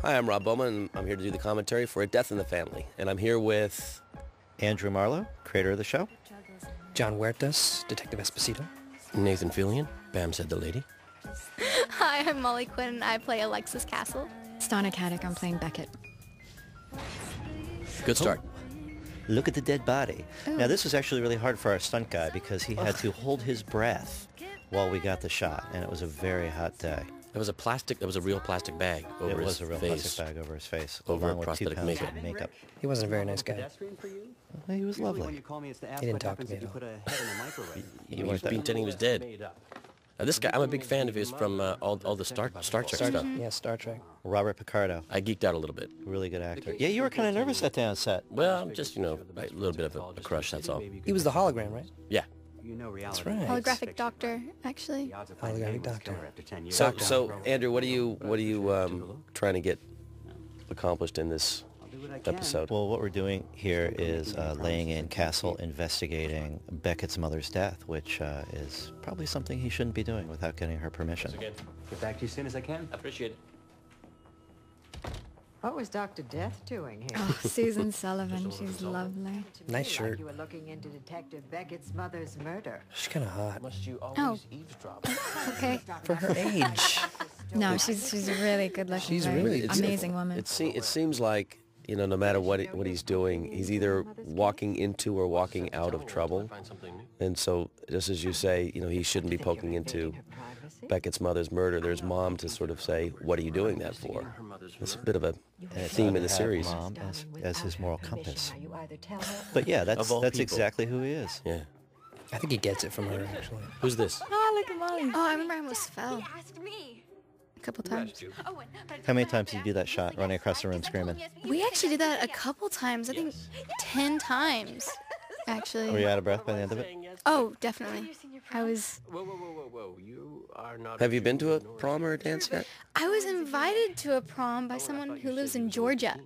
Hi, I'm Rob Bowman. I'm here to do the commentary for A Death in the Family. And I'm here with Andrew Marlowe, creator of the show. John Huertas, Detective Esposito. Nathan Fillion. Bam said the lady. Hi, I'm Molly Quinn. I play Alexis Castle. Stana Katic, I'm playing Beckett. Good start. Look at the dead body. Now, this was actually really hard for our stunt guy because he had to hold his breath while we got the shot, and it was a very hot day. It was a real plastic bag over his face. It was a real plastic bag over his face, Over along with 2 prosthetic pounds makeup. of makeup. He wasn't a very nice guy. Well, he was lovely. He didn't talk to me at all. He was pretending he was dead. Now, this guy, I'm a big fan of his from all the Star Trek stuff. Yeah, Star Trek. Robert Picardo, I geeked out a little bit. really good actor. Yeah, you were kind of nervous that day on set. Well, just, a little bit of a crush, that's all. He was the hologram, right? Yeah. That's right. Holographic doctor, actually. Holographic doctor. So Andrew, what are you trying to get accomplished in this episode? Well, what we're doing here is laying in Castle investigating Beckett's mother's death, which is probably something he shouldn't be doing without getting her permission. Get back to you as soon as I can. Appreciate it. What was Dr. Death doing here? Oh, Susan Sullivan, she's lovely. Nice shirt. You were looking into Detective Beckett's mother's murder. She's kind of hot. Oh. Okay. For her age. No, she's really good looking. She's very really- amazing woman. It seems like, no matter what he's doing, he's either walking into or walking out of trouble. And so, just as you say, he shouldn't be poking into Beckett's mother's murder. There's Mom to sort of say, what are you doing that for? It's a bit of a theme in the series. Mom as his moral compass. But yeah, that's people. exactly who he is. Yeah. I think he gets it from her, actually. Who's this? Oh, look at Molly. Oh, I remember I almost fell a couple times. How many times did you do that shot, running across the room screaming? We actually did that a couple times. I think 10 times, actually. Were you out of breath by the end of it? Oh, definitely. I was Have you been to a prom or a dance yet? I was invited to a prom by someone who lives in Georgia.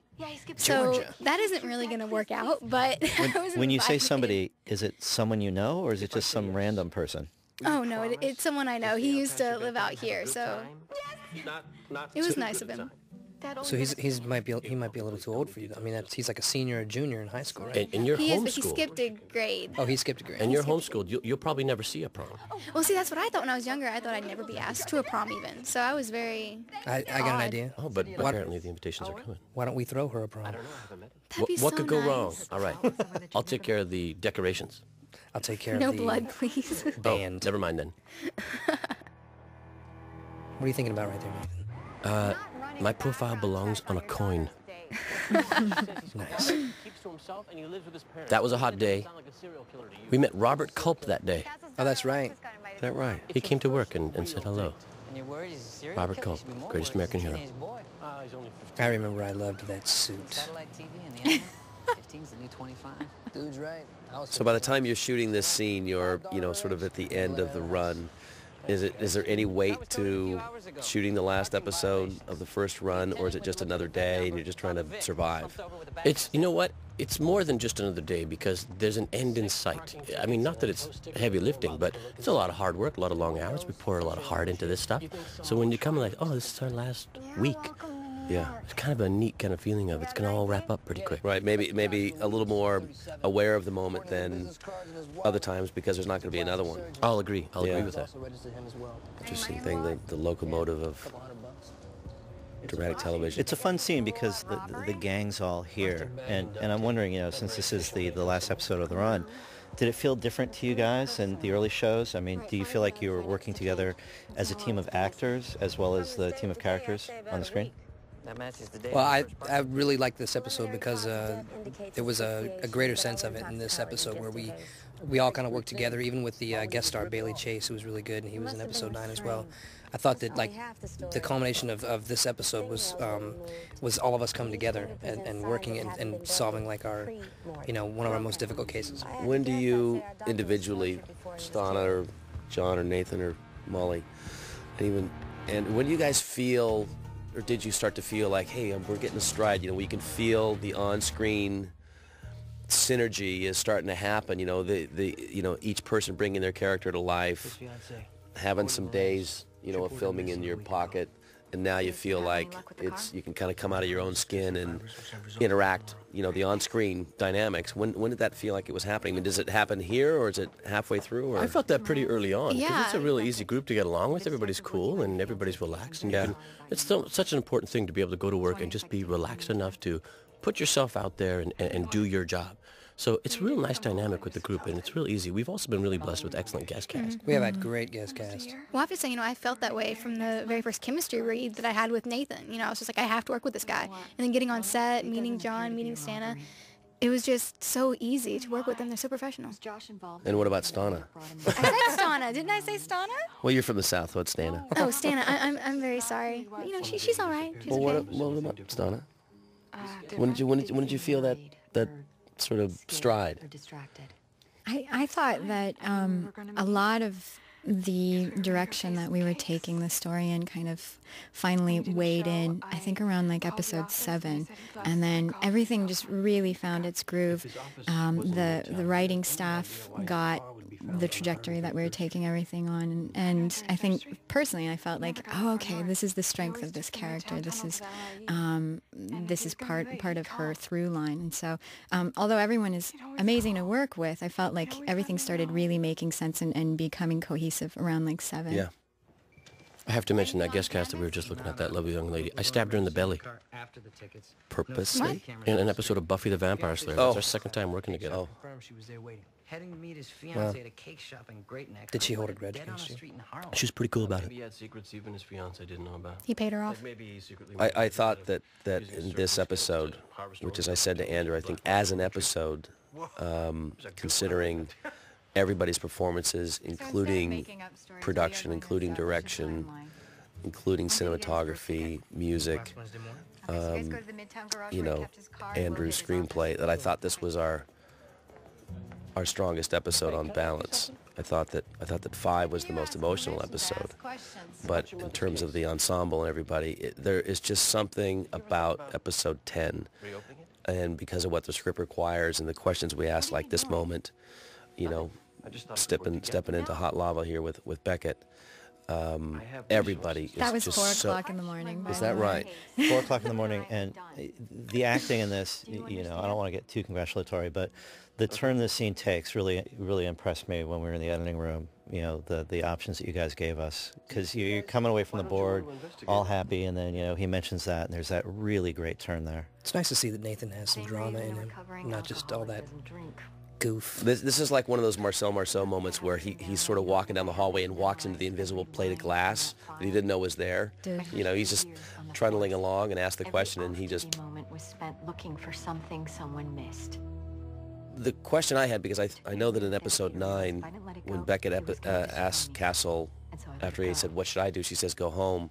So Georgia. that isn't really going to work out, but I was When you say invited. somebody, is it someone you know, or is it just some random person? Oh, no, it's someone I know. He used to live out here, so it was nice of him. So he might be a little too old for you. I mean, he's like a senior or junior in high school, right? And you're He is, but he homeschooled. skipped a grade. Oh, he skipped a grade. And you're homeschooled. You'll probably never see a prom. Well, see, that's what I thought when I was younger. I thought I'd never be asked to a prom even. So I was very I got an odd. idea. Oh, but apparently the invitations are coming. Why don't we throw her a prom? That'd be What so could go nice. wrong? All right. I'll take care of the decorations. I'll take care No of the blood, please. band. Oh, never mind then. What are you thinking about right there, Nathan? My profile belongs on a coin. Nice. That was a hot day. We met Robert Culp that day. Oh, that's right. Is that right? He came to work and said hello. Robert Culp, greatest American hero. I remember I loved that suit. So by the time you're shooting this scene, you're, sort of at the end of the run. Is there any weight to shooting the last episode of the first run, or is it just another day and you're just trying to survive? It's, you know what? It's more than just another day because there's an end in sight. I mean, not that it's heavy lifting, but it's a lot of hard work, a lot of long hours. We pour a lot of heart into this stuff. So when you come like, oh, this is our last week. Yeah, it's kind of a neat kind of feeling of it's going to all wrap up pretty quick. Right, maybe a little more aware of the moment than other times because there's not going to be another one. I'll agree with that. Interesting thing, the locomotive of dramatic television. It's a fun scene because the gang's all here, and I'm wondering, since this is the last episode of the run, did it feel different to you guys than the early shows? I mean, do you feel like you were working together as a team of actors as well as the team of characters on the screen? Well, I really liked this episode because there was a greater sense of it in this episode where we all kind of worked together, even with the guest star Bailey Chase, who was really good, and he was in episode 9 as well. I thought that the culmination of this episode was all of us coming together and working and solving our one of our most difficult cases. When do you individually, Stana or John or Nathan or Molly, and when do you guys feel, or did you start to feel like, hey, we're getting a stride, we can feel the on-screen synergy is starting to happen, each person bringing their character to life, having some days, of filming in your pocket, and now you feel like you can kind of come out of your own skin and interact, the on-screen dynamics. When did that feel like it was happening? I mean, does it happen here, or is it halfway through? Or? I felt that pretty early on, because Yeah. it's a really easy group to get along with. Everybody's cool, and everybody's relaxed. And it's still such an important thing to be able to go to work and just be relaxed enough to put yourself out there and do your job. So it's a real nice dynamic with the group, and it's real easy. We've also been really blessed with excellent guest cast. We have had great guest cast. Well, I have to say, I felt that way from the very first chemistry read that I had with Nathan. I was just like, I have to work with this guy. And then getting on set, meeting John, meeting Stana, it was just so easy to work with them. They're so professional. And what about Stana? I said Stana. Didn't I say Stana? Well, you're from the South. What's Stana? Oh, Stana. I'm very sorry. But, she's all right. She's Well, okay. what about Stana? When did you feel that sort of stride? I thought that a lot of the direction that we were taking the story in kind of finally weighed in, I think around like episode 7, and then everything just really found its groove. The writing staff got the trajectory that we were taking everything on, and I think personally I felt like, oh, okay, this is the strength of this character. This is part of her through line. And so although everyone is amazing to work with, I felt like everything started really making sense and becoming cohesive around like 7. Yeah. I have to mention that guest cast that we were just looking at, that lovely young lady. I stabbed her in the belly. Purposely? In an episode of Buffy the Vampire Slayer. Oh. That's our second time working together. Oh. Heading to meet his fiance at a cake shop in Great Neck. Did she hold a grudge against you? She was pretty cool about it. Maybe he had secrets even his fiance didn't know about. He paid her off. Maybe he secretly. I thought that in this episode, which as I said to Andrew, I think as an episode, considering everybody's performances, including production, including direction, including cinematography, music, Andrew's screenplay, that I thought this was our strongest episode on balance. I thought that 5 was the most emotional episode, but in terms of the ensemble and everybody, there is just something about episode 10, and because of what the script requires and the questions we ask, like this moment, stepping into hot lava here with Beckett. Everybody is That was just 4 so, o'clock in the morning. Is that right? 4 o'clock in the morning, and the acting in this, I don't want to get too congratulatory, but the turn the scene takes really impressed me when we were in the editing room. The options that you guys gave us, because you're coming away from the board all happy, and then he mentions that, and there's that really great turn there. It's nice to see that Nathan has some drama in him, not just all that goof. This is like one of those Marcel Marceau moments where he's sort of walking down the hallway and walks into the invisible plate of glass that he didn't know was there. He's just trundling along and asks the question, and he just... moment was spent looking for something someone missed. The question I had, because I know that in episode 9, when Beckett asked Castle, after he said, what should I do? She says, go home.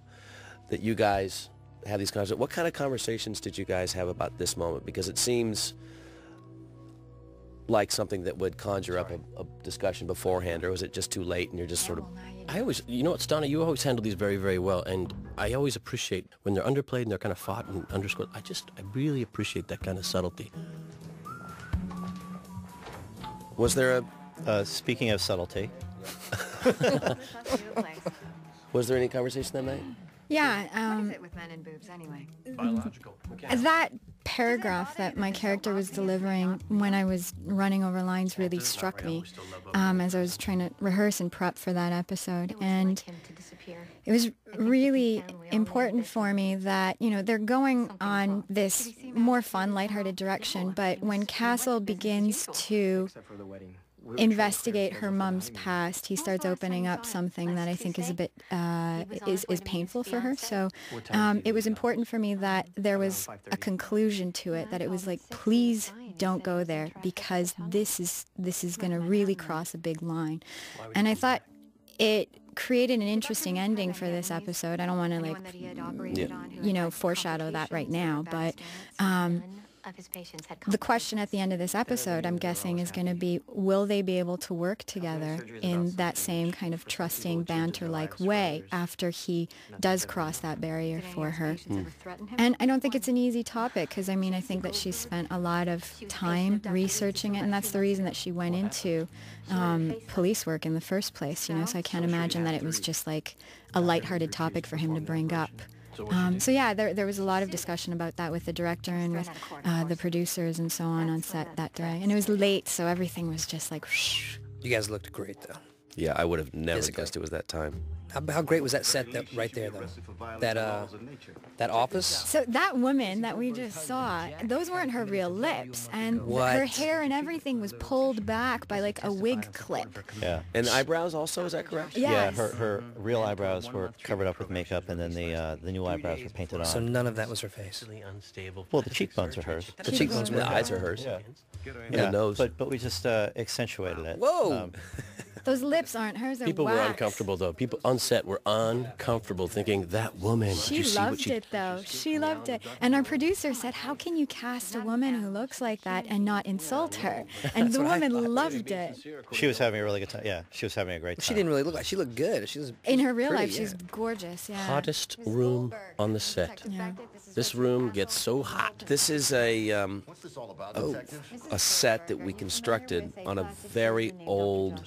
That you guys have these conversations. What kind of conversations did you guys have about this moment? Because it seems like something that would conjure up a discussion beforehand, or was it just too late and you're just sort of... I always, what, Stana, you always handle these very, very well, and I always appreciate when they're underplayed and they're kind of fought and underscored. I really appreciate that kind of subtlety. Was there Speaking of subtlety, was there any conversation that night? Yeah. What is it with men and boobs anyway? Biological. That paragraph that my character was delivering when I was running over lines really struck me as I was trying to rehearse and prep for that episode. And it was really important for me that, they're going on this more fun, lighthearted direction, but when Castle begins to investigate her mom's past, he starts opening up something that I think is a bit is painful for her. So it was important for me that there was a conclusion to it, that it was like, please don't go there, because this is going to really cross a big line. And I thought it created an interesting ending for this episode. I don't want to foreshadow that right now, but the question at the end of this episode, I'm guessing, is going to be, will they be able to work together in that same kind of trusting, banter-like way after he does cross that barrier for her? And I don't think it's an easy topic, because, I think that she spent a lot of time researching it, and that's the reason that she went into police work in the first place, so I can't imagine that it was just like a lighthearted topic for him to bring up. So yeah, there was a lot of discussion about that with the director and with the producers and so on set that day. And it was late, so everything was just like whoosh. You guys looked great, though. Yeah, I would have never guessed it was that time. How great was that set right there, though? That office? So that woman that we just saw, those weren't her real lips, and her hair and everything was pulled back by like a wig clip. Yeah. And eyebrows also, is that correct? Yes. Yeah, her real eyebrows were covered up with makeup, and then the new eyebrows were painted on. So none of that was her face. Well, the cheekbones are hers. The cheekbones were The eyes are hers. Yeah. And the nose. But we just accentuated it. Whoa! Those lips aren't hers, they're People were wax. uncomfortable, though. People on set were uncomfortable thinking, that woman. Did She you see what loved it, though. She loved it. And our producer said, how can you cast a woman who looks like that and not insult her? And the woman loved it. She was having a really good time. Yeah, she was having a great time. She didn't really look like she looked good. She was In her real pretty, life, she's gorgeous, yeah. Hottest room on the set. Yeah. This room gets so hot. This is a set that we constructed on a very old,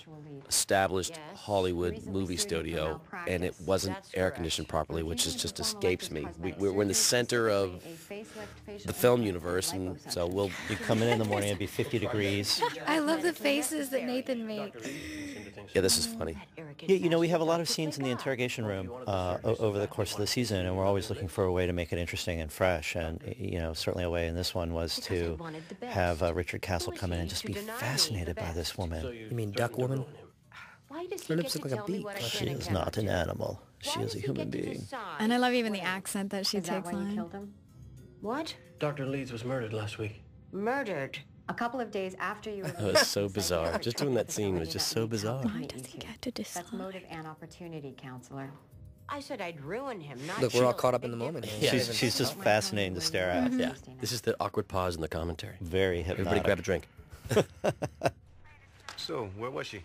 established Hollywood movie studio, and it wasn't air conditioned properly, which is just escapes me. We're in the center of the film universe, and so we'll You come in the morning, it'd be 50 degrees. I love the faces that Nathan makes. Yeah, this is funny. Yeah, you know, we have a lot of scenes in the interrogation room over the course of the season, and we're always looking for a way to make it interesting and fresh. And, you know, certainly a way in this one was to have Richard Castle come in and just be fascinated by this woman. You mean Duck Woman? Her lips look like a beak. She is not an animal. She is a human being. And I love even the accent that she takes on. What? Dr. Leeds was murdered last week. Murdered? A couple of days after you It was so bizarre. Just doing that scene was just so bizarre. Why does he get to decide? That's motive and opportunity, counselor. I said I'd ruin him, not Look, we're all caught up in the moment here. She's just fascinating to stare at. Yeah, this is the awkward pause in the commentary. Very hypnotic. Everybody grab a drink. So, where was she?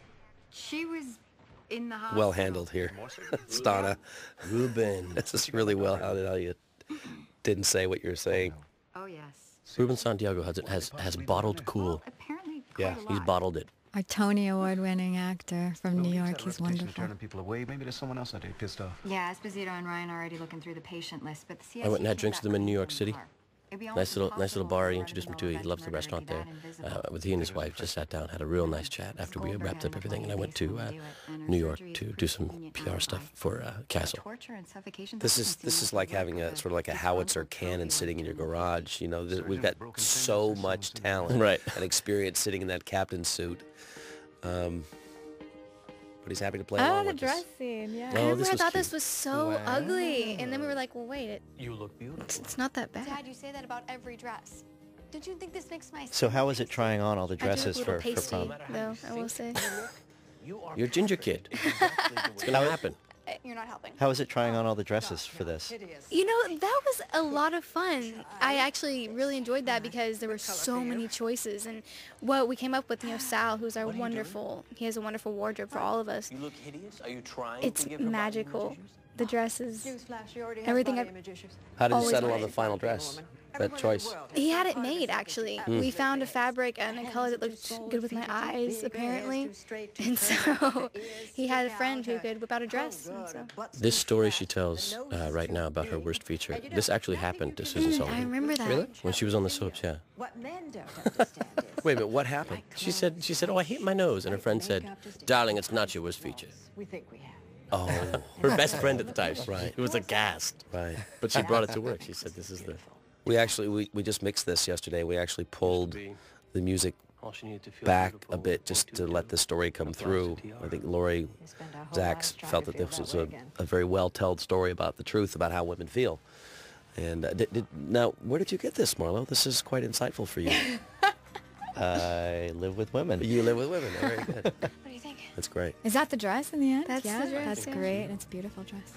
She was in the hospital. Well handled here. Stana. Ruben. This is really well handled how you didn't say what you're saying. Oh, yes. Ruben Santiago has bottled cool. Apparently Yeah, He's bottled it. Our Tony Award-winning actor from New York, he's Reputation of wonderful. turning people away. Maybe there's someone else out there pissed off. Yeah, Esposito and Ryan are already looking through the patient list, but the CIC I went and had came drinks back with him in with New a York new City. car. It'd be Nice little bar he introduced me to. He alleged loves the murder restaurant be there. that invisible. With he and his wife just sat down, had a real nice chat after we wrapped up everything, and I went to New York to do some PR stuff for Castle. Torture and suffocation This is like having a sort of like a howitzer cannon sitting in your garage. You know, we've got so much talent Right. and experience sitting in that captain's suit. But he's happy to play Oh, along the with dress us. scene, yeah. Oh, Remember, this I was thought cute. this was so ugly, and then we were like, well, wait, You look beautiful. it's not that bad. Dad, you say that about every dress. Don't you think this makes my So how was it trying on all the I do dresses look a little for pasty, prom? though, I will say. You're a ginger kid. It's gonna happen. You're not helping. How was it trying on all the dresses for this? You know, that was a lot of fun. I actually really enjoyed that because there were so many choices. And what we came up with, you know, Sal, who's our wonderful, he has a wonderful wardrobe for all of us. You look hideous. Are you trying It's to give her body magical. image issues? The dresses, Newsflash, she already has everything. body image issues. How did you Always settle on wanted. the final dress? That choice? He had it made, actually. We found a fabric and a color that looked good with my eyes, apparently. And so he had a friend who could whip out a dress. And so. This story she tells right now about her worst feature, this actually happened to Susan I Sullivan. remember that. Really? When she was on the soaps, yeah. What men don't understand is Wait a minute, what happened? She said, oh, I hate my nose. And her friend said, darling, it's not your worst feature. we think we have. Oh, Her best friend at the time. Right. It was aghast. right. But she brought it to work. She said, this is the... We actually, we just mixed this yesterday. We actually pulled the music All she needed to feel back beautiful a bit was just what to you let did. the story come through. I think Lori Spend our whole Zachs lives trying felt to that feel this that was way a again. very well-told story about the truth about how women feel. And now, where did you get this, Marlo? This is quite insightful for you. I live with women. You live with women. Very good. What do you think? That's great. Is that the dress in the end? That's yeah, the dress, that's yeah. great. It's a beautiful dress.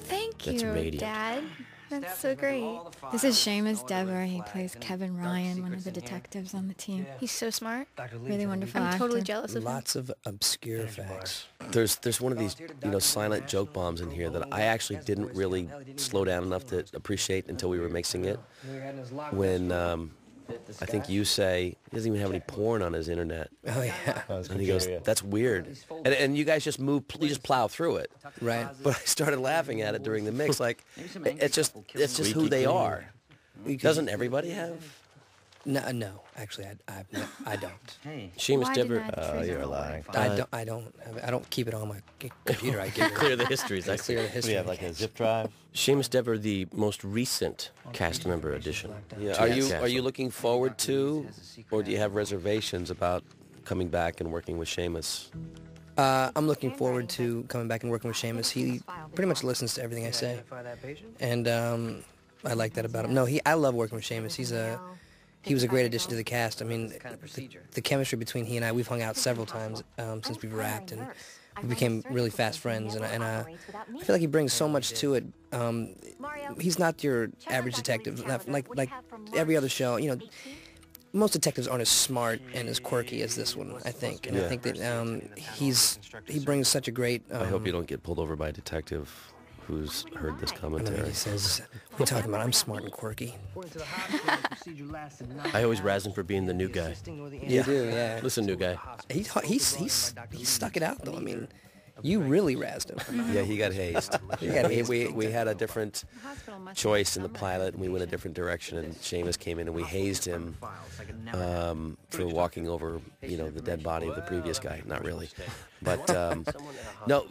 Thank That's you, radiant. Dad. That's so great. This is Seamus Dever. He plays Kevin Ryan, one of the detectives on the team. He's so smart. Really wonderful I'm actor. totally jealous of him. Lots of obscure facts. There's one of these, silent joke bombs in here that I actually didn't really slow down enough to appreciate until we were mixing it. When I think you say he doesn't even have any porn on his internet. Oh yeah. And he goes, that's weird. And you guys just you just plow through it. Right. But I started laughing at it during the mix. Like, it's just who they are. Doesn't everybody have? No, actually, I don't. Seamus Dever, you're lying. I don't keep it on my computer. I give it. Clear the histories. I Clear the We history. have like a zip drive. Seamus Dever, the most recent cast member addition. Yeah. to Are the you castle. looking forward to, or do you have reservations about coming back and working with Seamus? I'm looking forward to coming back and working with Seamus. He pretty much listens to everything I say, and I like that about him. No, I love working with Seamus. He was a great addition to the cast. I mean, the chemistry between he and I, we've hung out several times since we've wrapped, and we became really fast friends. And I feel like he brings so much to it. He's not your average detective, like every other show. You know, most detectives aren't as smart and as quirky as this one, I think. And I think that he brings such a great. I hope you don't get pulled over by a detective who's heard this And commentary. then he says, "What are you talking about? I'm smart and quirky." I always razz him for being the new guy. You do, yeah. Listen, new guy. He stuck it out though. I mean, you really razzed him. Yeah, he got hazed. We had a different choice in the pilot, and we went a different direction. And Seamus came in, and we hazed him for walking over, the dead body of the previous guy. Not really, but no.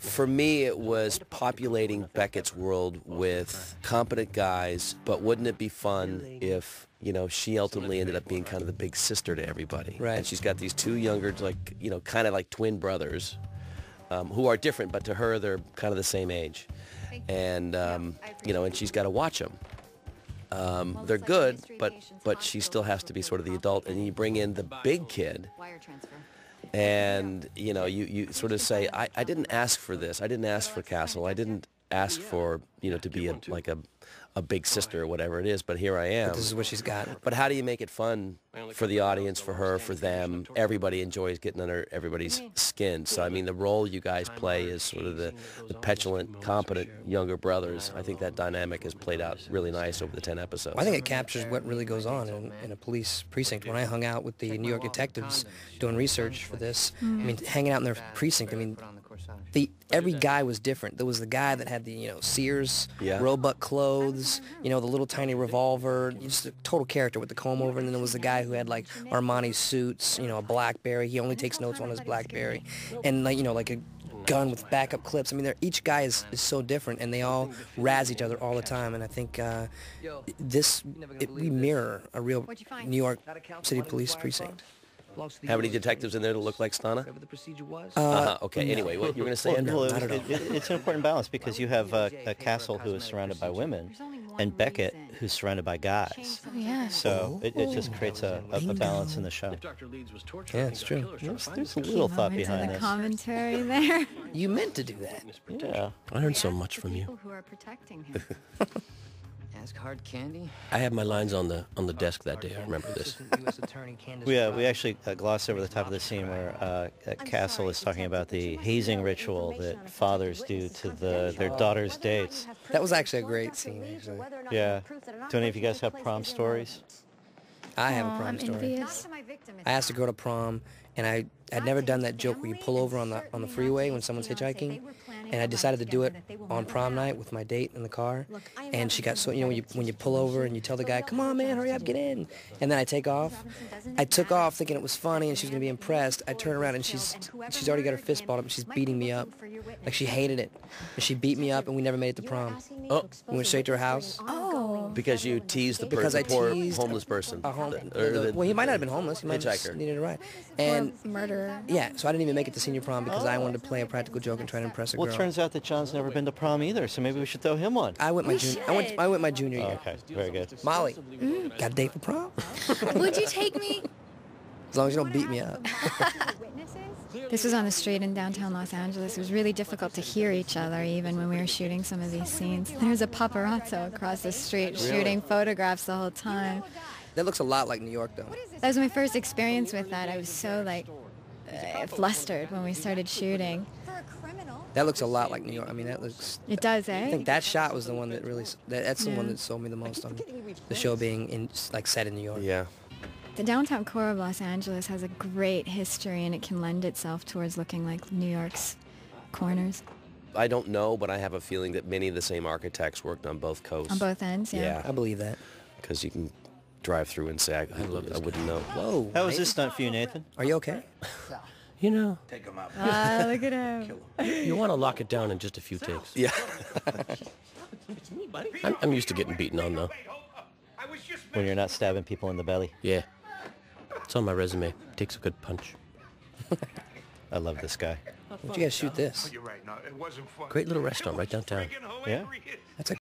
For me, it was populating Beckett's world with competent guys. But wouldn't it be fun if she ultimately ended up being kind of the big sister to everybody? Right. And she's got these two younger, kind of like twin brothers. Who are different, but to her they're kind of the same age, and and she's got to watch them. They're good, but she still has to be sort of the adult. And you bring in the big kid, and you sort of say, I didn't ask for this. I didn't ask for Castle. I didn't ask for to be a big sister or whatever it is, but here I am. But this is what she's got. But how do you make it fun for the audience, for her, for them? Everybody enjoys getting under everybody's skin. So, I mean, the role you guys play is sort of the petulant, competent younger brothers. I think that dynamic has played out really nice over the 10 episodes. I think it captures what really goes on in a police precinct. When I hung out with the New York detectives doing research for this, I mean, hanging out in their precinct, I mean, every guy was different. There was the guy that had the Sears Roebuck clothes, the little tiny revolver, just a total character with the comb over. And then there was the guy who had like Armani suits, a BlackBerry. He only takes notes on his BlackBerry, and like a gun with backup clips. I mean, each guy is so different, and they all razz each other all the time. And I think we mirror a real New York City police precinct. Have any detectives in there that look like Stana? Okay, anyway, what you were going to say, Andrew? Well, it's an important balance because you have a Castle who is surrounded by women and Beckett who's surrounded by guys. Oh, yeah. So it just creates a balance in the show. Yeah, it's true. There's a little thought behind the this. commentary there. You meant to do that. Yeah. I learned so much from you. People who are protecting him. Ask hard candy. I had my lines on the desk that day. I remember this. We actually glossed over the top of the scene where Castle is talking about the hazing ritual that fathers do to their daughters' dates. That was actually a great scene, actually. Yeah. Do any of you guys have prom stories? I have a prom I'm story. envious. I asked to go to prom, and I'd never done that joke where you pull over on the freeway when someone's hitchhiking, and I decided to do it on prom night with my date in the car, and she got so, when you pull over and you tell the guy, come on man, hurry up, get in, and then I take off. I took off thinking it was funny and she was going to be impressed. I turn around and she's already got her fist balled up and she's beating me up. Like she hated it. And she beat me up and we never made it to prom. Oh. We went straight to her house. Oh. Because you teased Because I poor teased homeless person. Well, he might not have been homeless. He might have hitchhiker. just needed a ride. And murderer. yeah, so I didn't even make it to senior prom because I wanted to play a practical joke and try to impress a girl. Well, it turns out that John's never been to prom either, so maybe we should throw him one. I went my junior year. Okay, very good. Molly, got a date for prom? Would you take me? As long as you don't beat me up. This was on the street in downtown Los Angeles. It was really difficult to hear each other even when we were shooting some of these scenes. There was a paparazzo across the street shooting photographs the whole time. That looks a lot like New York, though. That was my first experience with that. I was so flustered when we started shooting. For a criminal, That looks a lot like New York. I mean, that looks... It does, eh? I think that shot was the one that really... That's the one that sold me the most on the show being set in New York. Yeah. The downtown core of Los Angeles has a great history, and it can lend itself towards looking like New York's corners. I don't know, but I have a feeling that many of the same architects worked on both coasts. On both ends, yeah. Yeah. I believe that. Because you can drive through and say, I wouldn't know. Whoa. How was this stunt for you, Nathan? Are you okay? You know, Take him out. Ah, look at him. you want to lock it down in just a few takes. Yeah. I'm used to getting beaten on, though. When you're not stabbing people in the belly. Yeah. It's on my resume. Takes a good punch. I love this guy. Where'd you guys shoot this? You're right. No, it wasn't fun. Great little restaurant right downtown. Yeah. That's a